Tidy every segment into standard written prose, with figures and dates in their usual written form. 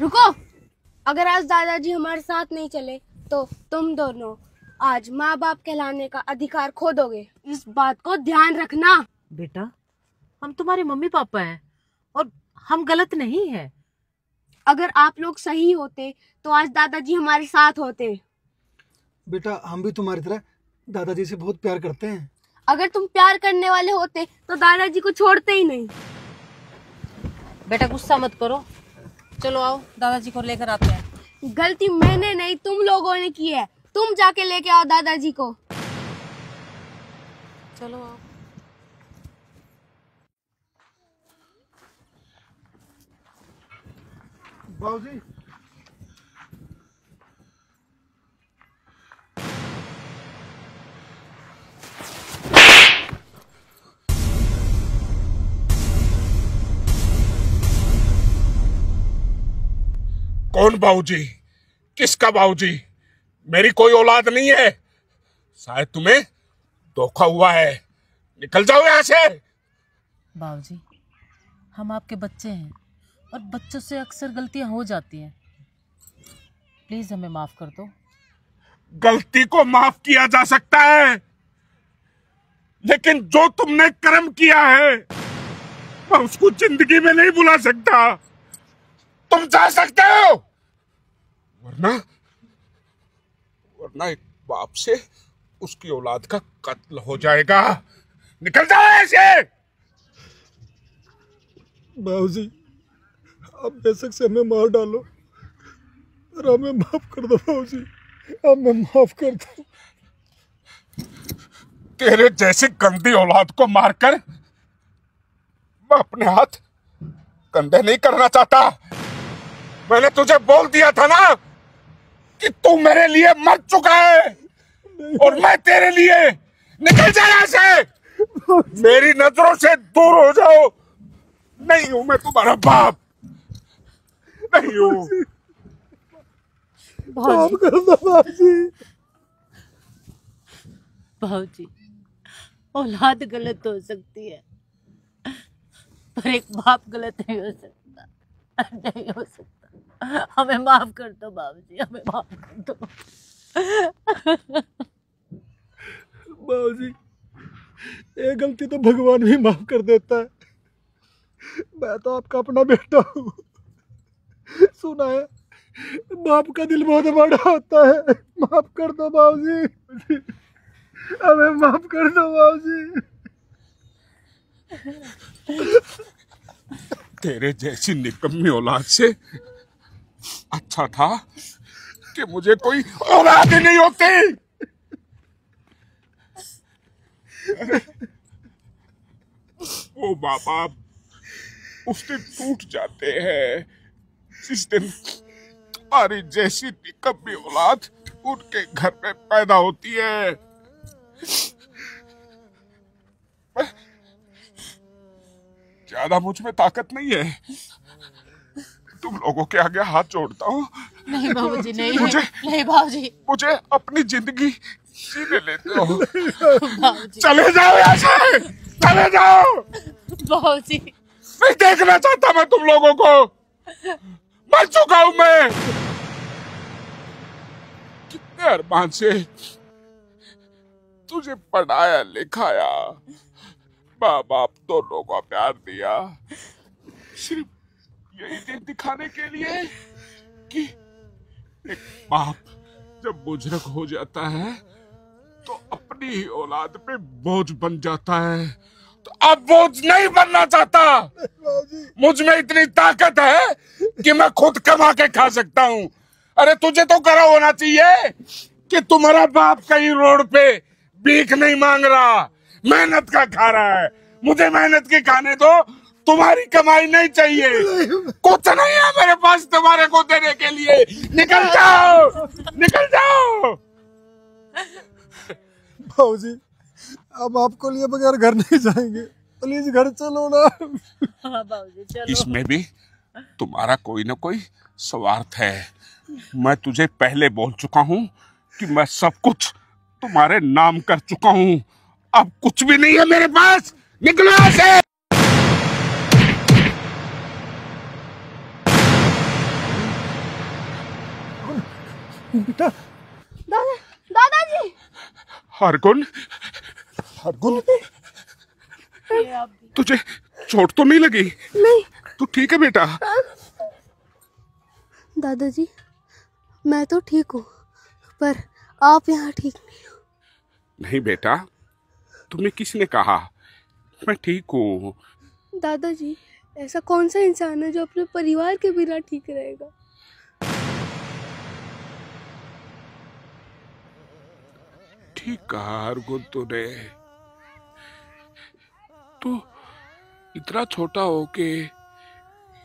रुको, अगर आज दादाजी हमारे साथ नहीं चले तो तुम दोनों आज माँ बाप कहलाने का अधिकार खो दोगे। इस बात को ध्यान रखना। बेटा, हम तुम्हारे मम्मी पापा हैं और हम गलत नहीं है। अगर आप लोग सही होते तो आज दादाजी हमारे साथ होते। बेटा, हम भी तुम्हारी तरह दादाजी से बहुत प्यार करते हैं। अगर तुम प्यार करने वाले होते तो दादाजी को छोड़ते ही नहीं। बेटा, गुस्सा मत करो, चलो आओ दादाजी को लेकर आते हैं। गलती मैंने नहीं, तुम लोगों ने की है। तुम जाके लेके आओ दादाजी को। चलो आओ। बाबूजी, कौन बाबूजी? किसका बाबूजी? मेरी कोई औलाद नहीं है। शायद तुम्हें धोखा हुआ है। निकल जाओ यहाँ से। बाबूजी, हम आपके बच्चे हैं और बच्चों से अक्सर गलतियां हो जाती हैं। प्लीज हमें माफ कर दो। गलती को माफ किया जा सकता है, लेकिन जो तुमने कर्म किया है मैं उसको जिंदगी में नहीं भुला सकता। तुम जा सकते हो, वरना एक बाप से उसकी औलाद का कत्ल हो जाएगा। निकल जाओ ऐसे। बाबूजी, आप बेशक से हमें मार डालो और हमें माफ कर दो। बाबूजी, हमें माफ कर दो। तेरे जैसी गंदी औलाद को मारकर मैं अपने हाथ गंदे नहीं करना चाहता। मैंने तुझे बोल दिया था ना कि तू मेरे लिए मर चुका है और मैं तेरे लिए। निकल जा यहाँ से। मेरी नजरों से दूर हो जाओ। नहीं हूं मैं तुम्हारा बाप, नहीं हूं। माफ कर दो बाबूजी। बाबूजी, औलाद गलत हो सकती है पर एक बाप गलत नहीं हो सकता, नहीं हो सकता। हमें माफ कर दो बाबूजी, हमें माफ कर दो। बाबूजी, ये गलती तो भगवान भी माफ कर देता है। मैं तो आपका अपना बेटा हूँ। सुना है बाप का दिल बहुत बड़ा होता है। माफ कर दो बाबूजी, हमें माफ कर दो बाबूजी। तेरे जैसी निकम्मी औलाद से अच्छा था कि मुझे कोई औलाद ही नहीं होती। वो माँ बाप उस दिन टूट जाते हैं जिस दिन तुम्हारी जैसी निकम्मी औलाद उनके घर में पैदा होती है। ज्यादा मुझ में ताकत नहीं है। तुम लोगों के आगे हाथ जोड़ता हूँ। नहीं बाबूजी, नहीं नहीं बाबूजी, मुझे अपनी जिंदगी जीने लेते हो। बाबूजी, चले जाओ यहाँ से, चले जाओ। बाबूजी, नहीं देखना चाहता मैं तुम लोगों को। मर चुका हूं मैं। कितने अरमान से तुझे पढ़ाया लिखाया, माँ बाप दोनों को प्यार दिया, सिर्फ यही दिन दिखाने के लिए कि एक बाप जब बुजुर्ग हो जाता है तो अपनी ही औलाद पे बोझ बन जाता है। तो अब बोझ नहीं बनना चाहता। मुझ में इतनी ताकत है कि मैं खुद कमा के खा सकता हूँ। अरे तुझे तो करा होना चाहिए कि तुम्हारा बाप कहीं रोड पे भीख नहीं मांग रहा, मेहनत का खा रहा है। मुझे मेहनत के खाने दो, तुम्हारी कमाई नहीं चाहिए। कुछ नहीं है मेरे पास तुम्हारे को देने के लिए। निकल जाओ, निकल जाओ। बाबूजी, हम आपको लिए बगैर घर नहीं जाएंगे। प्लीज घर चलो ना। हाँ बाबूजी, चलो। इसमें भी तुम्हारा कोई ना कोई स्वार्थ है। मैं तुझे पहले बोल चुका हूँ कि मैं सब कुछ तुम्हारे नाम कर चुका हूँ। अब कुछ भी नहीं है मेरे पास। निकलो यहाँ से। बेटा दादा दादाजी। हरगुन, हरगुन, ये आप भी। तुझे चोट तो नहीं लगी? नहीं तू ठीक है बेटा? दादाजी, मैं तो ठीक हूँ, पर आप यहाँ ठीक नहीं हो। नहीं बेटा, तुम्हें किसने कहा? मैं ठीक हूँ। दादाजी, ऐसा कौन सा इंसान है जो अपने परिवार के बिना ठीक रहेगा? ठीक कहा हरगुन तूने। तू इतना छोटा हो के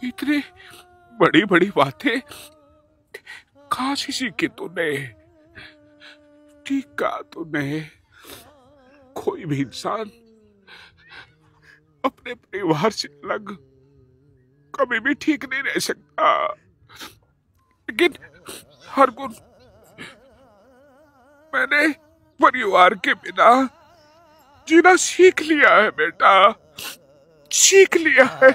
इतनी बड़ी बड़ी बातें कहाँ से सीखी तूने? ठीक कहा तूने। कोई भी इंसान अपने परिवार से अलग कभी भी ठीक नहीं रह सकता। लेकिन हरगुन, मैंने परिवार के बिना जीना सीख लिया है बेटा, सीख लिया है।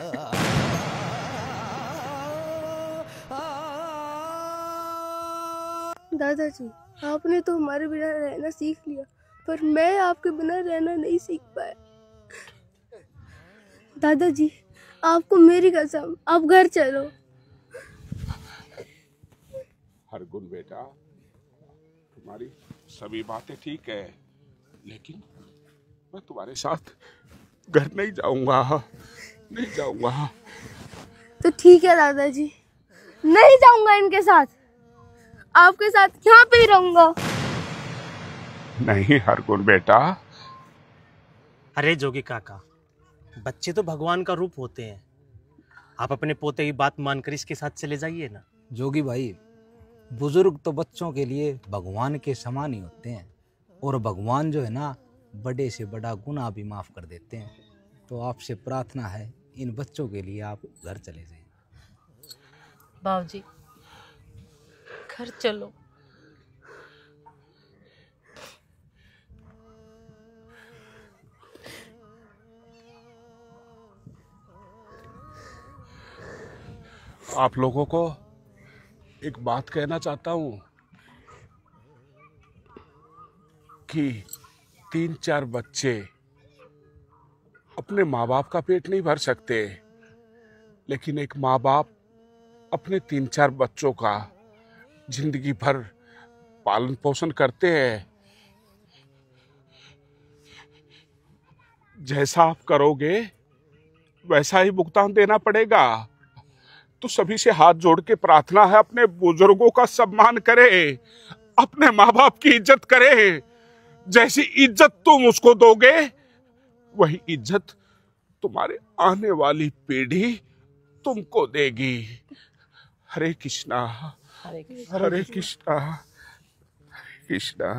दादाजी, आपने तो हमारे बिना रहना सीख लिया, पर मैं आपके बिना रहना नहीं सीख पाया। दादाजी, आपको मेरी कसम, आप घर चलो। हरगुन बेटा, तुम्हारी सभी बातें ठीक है, लेकिन मैं तुम्हारे साथ घर नहीं जाऊंगा, नहीं जाऊंगा। तो ठीक है दादाजी, नहीं जाऊंगा इनके साथ, आपके साथ यहाँ पे ही रहूंगा। नहीं हरगुन बेटा। अरे जोगी काका, बच्चे तो भगवान का रूप होते हैं। आप अपने पोते की बात मानकर इसके साथ चले जाइए ना। जोगी भाई, बुजुर्ग तो बच्चों के लिए भगवान के समान ही होते हैं, और भगवान जो है ना, बड़े से बड़ा गुनाह भी माफ कर देते हैं। तो आपसे प्रार्थना है, इन बच्चों के लिए आप घर चले जाएं। बाबूजी, घर चलो। आप लोगों को एक बात कहना चाहता हूं कि 3-4 बच्चे अपने माँ बाप का पेट नहीं भर सकते, लेकिन एक माँ बाप अपने 3-4 बच्चों का जिंदगी भर पालन पोषण करते हैं। जैसा आप करोगे वैसा ही भुगतान देना पड़ेगा। तो सभी से हाथ जोड़ के प्रार्थना है, अपने बुजुर्गों का सम्मान करें, अपने माँ बाप की इज्जत करें। जैसी इज्जत तुम उसको दोगे, वही इज्जत तुम्हारे आने वाली पीढ़ी तुमको देगी। हरे कृष्णा, हरे कृष्ण। हरे कृष्णा, हरे कृष्णा।